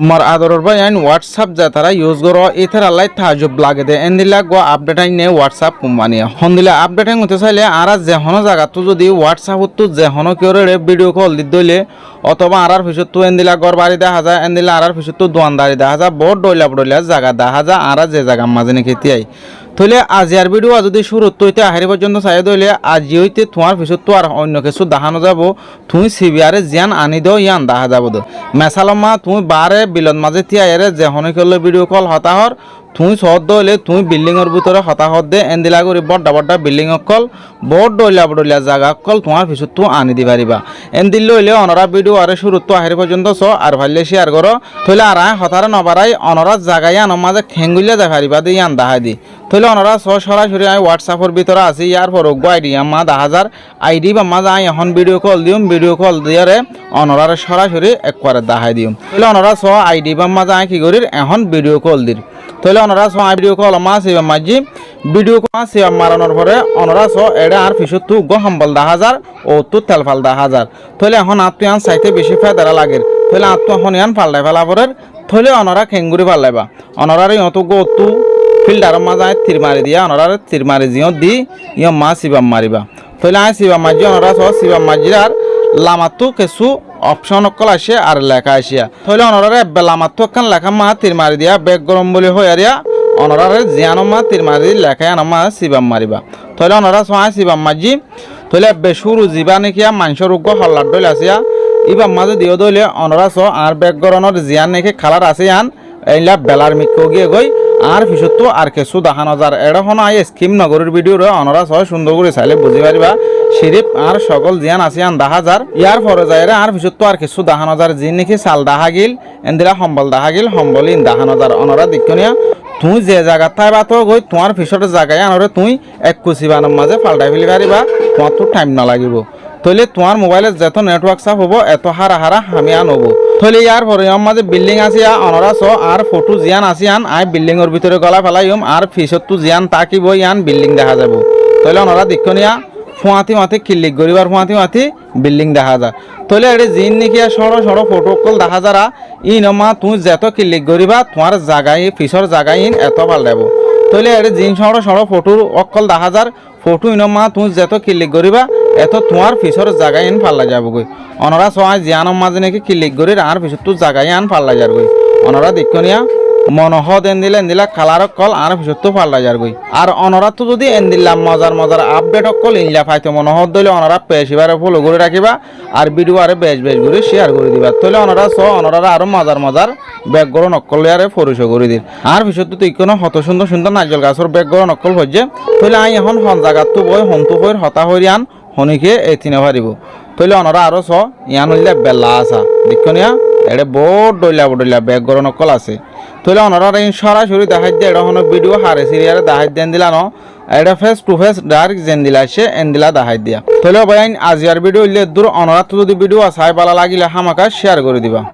তোমার আদরের ভাই আইন হোয়াটসঅ্যাপ যা তারা ইউজ করো এথার আল্লাহ তাহাজুব লাগে দে এন্দিলা গো আপডেট আইন নে হোয়াটসঅ্যাপ কোম্পানি হন্দিলা আপডেট আইন হতে চাইলে আর যে হনো জায়গা তো যদি হোয়াটসঅ্যাপ তো যে হনো কেউ ভিডিও কল দি দইলে অথবা আর পিছত তো এন্দিলা গড় বাড়ি দেখা যায় এন্দিলা আর পিছত তো দোয়ানদারি দেখা যায় বড় ডইলা জায়গা দেখা যায় আর যে জায়গা মাঝে নাকি তিয়াই তাহলে আজি আর ভিডিও যদি শুরুত হইতে আহারি পর্যন্ত চাই দইলে আজি হইতে তোমার পিছত তো আর অন্য কিছু দেখানো যাব তুমি সিবিআরে জিয়ান আনি দাও ইয়ান দেখা যাব দো মেসালম্মা তুমি বারে বিলত মাঝে তিয়াইরে যে হনে করলে ভিডিও কল হতাহর তুমি সহদ হইলে তুমি বিল্ডিংয়ের ভিতরে হতাহত দে এন্দিলা করি বড় বিল্ডিং অকল বড় ডইলা জায়গা অকল তোমার পিছত তো আনি দি পারিবা এন্দিল হইলে অনরা ভিডিও আরে শুরুত তো আহারি পর্যন্ত চ আর ভাইলে শেয়ার করো তাহলে আর হতারে নবারাই অনরা জায়গায় আন মাঝে খেঙ্গুলিয়া দেখা পারিবা দি ইয়ান দেখা দি তাহলে অনরা চ সরাসরি আমি হোয়াটসঅ্যাপের ভিতরে আছি ইয়ার পর আইডি আমার 10,000 আইডি বা মাঝে আমি এখন ভিডিও কল দিম ভিডিও কল দিয়ারে অনরারে সরাসরি একবারে দেখাই দিম তাহলে অনরা চ আইডি বা মাঝে আমি কি করি এখন ভিডিও কল দির তাহলে অনরা চ ভিডিও কল মা সেবা মাঝি ভিডিও কল সেবা মারানোর পরে অনরা চ এডে আর পিছত তু গো হাম্বল 10,000 ও তু তেলফাল 10,000 তাহলে এখন আর তুই আন চাইতে বেশি ফায়দারা লাগে তাহলে আর তু এখন ইয়ান ফাল্লাই ফেলা পরে তাহলে অনরা খেঙ্গুরি ফাল্লাইবা অনরারে অত গো তু ফিল্ডার মাঝে তীর মারি দিয়া অনরারে তীর মারি জিও দি ইয় মা শিবাম মারিবা তাহলে আই শিবাম মাঝি অনরা চ শিবাম মাঝির আর লামাতো কিছু অপশন অকল আসে আর লেখা আসিয়া তাহলে অনরারে লামাতো একখান লেখা মা তীর মারি দিয়া বেগ গরম বলে হয়ে আরিয়া অনরারে জিয়ানো মা তীর মারি লেখায় আনমা শিবাম মারিবা তাহলে অনরা চ আই শিবাম মাঝি তাহলে বেসুরু জীবা নাকি মানুষের রোগ হল্লার দইল আসিয়া ইবাম মাঝে দিও দইলে অনরা চ আর বেগ গরমের জিয়ান নাকি খালার আছে আন এইলা বেলার মিক্কো গিয়ে গই আর পিছত তো আর কিছু দেখানো যার এরকম আই স্কিম নগরের ভিডিও অনরা ছয় সুন্দর করে চাইলে বুঝি পারিবা সিরিপ আর সকল জিয়ান আছে আন দেখা যার ইয়ার পরে যায় আর পিছত তো আর কিছু দেখানো যার যি নাকি চাল দেখা গিল এন্দিরা সম্বল দেখা গিল সম্বল ইন দেখানো যার অনরা দিকনিয়া তুই যে জায়গা থাই বা তো গই তোমার পিছতে জায়গায় আনরে তুই এক কুচি বানোর মাঝে ফাল্টাই ফেলি পারিবা তোমার তো টাইম না লাগিব তাহলে তোমার মোবাইলে যত নেটওয়ার্ক সাফ হবো এত হারা আমি আন হবো তাহলে ইয়ার পরে আমার মাঝে বিল্ডিং আছে অনরা চ আর ফটো জিয়ান আছে আন আই বিল্ডিং এর ভিতরে গলা ফেলাইম আর পিছত তো জিয়ান তাকিব ইয়ান বিল্ডিং দেখা যাব তাহলে অনরা দিকনিয়া ফুয়াতি মাতি ক্লিক করিবার ফুয়াতি মাতি বিল্ডিং দেখা যায় তাহলে এটি জিন নাকি সড়ো ফটো কল দেখা যারা ইনমা তুই যত ক্লিক করিবা তোমার জায়গায় পিছর জায়গায় ইন এত ভাল দেব তাহলে এটি জিন সড়ো ফটো অকল দেখা যার ফটো ইনমা তুই যত ক্লিক করিবা এত তোমার পিছর জায়গায় ইন ফাল্লা যাবগৈ অনরা সবাই জিয়ানোর মাঝে নাকি ক্লিক করি আর পিছত তো জায়গায় আন ফাল্লা যারগৈ অনরা দেখনিয়া মনহদ এন্দিলা কালার কল আর পিছত তো ফাল্লা যারগৈ আর অনরা তো যদি এন্দিলা মজার আপডেট কল ইনলা পাইতে মনহদ দইলে অনরা পেশিবারে ফলো করে রাখিবা আর ভিডিও আরে বেশ করে শেয়ার করে দিবা তাহলে অনরা চ অনরা আরো মজার ব্যাকগ্রাউন্ড অকল আরে পরিচয় করে দিন আর পিছত তো কোনো হত সুন্দর নারকেল গাছের ব্যাকগ্রাউন্ড অকল হচ্ছে তাহলে আই এখন হন জায়গাত তো বই হন্তু হইর হতা হইর আন হনিকে এতিনে পারিব তাহলে অনরা আরো চ ইয়ান হইলে বেলা আসা দেখনিয়া এড়ে বড় ডইলা ব্যাকগ্রাউন্ড অকল আছে তাহলে অনরা সরাসরি দেখাই দিয়ে এটা হনো ভিডিও হারে সিরিয়ারে দেখাই দেন দিলা ন এটা ফেস টু ফেস ডাইরেক্ট জেন দিলা সে এন্দিলা দেখাই দিয়া তাহলে ভাই আজি আর ভিডিও ইলে দূর অনরা তো যদি ভিডিও চাই ভালো লাগিলে হামাকা শেয়ার করে দিবা।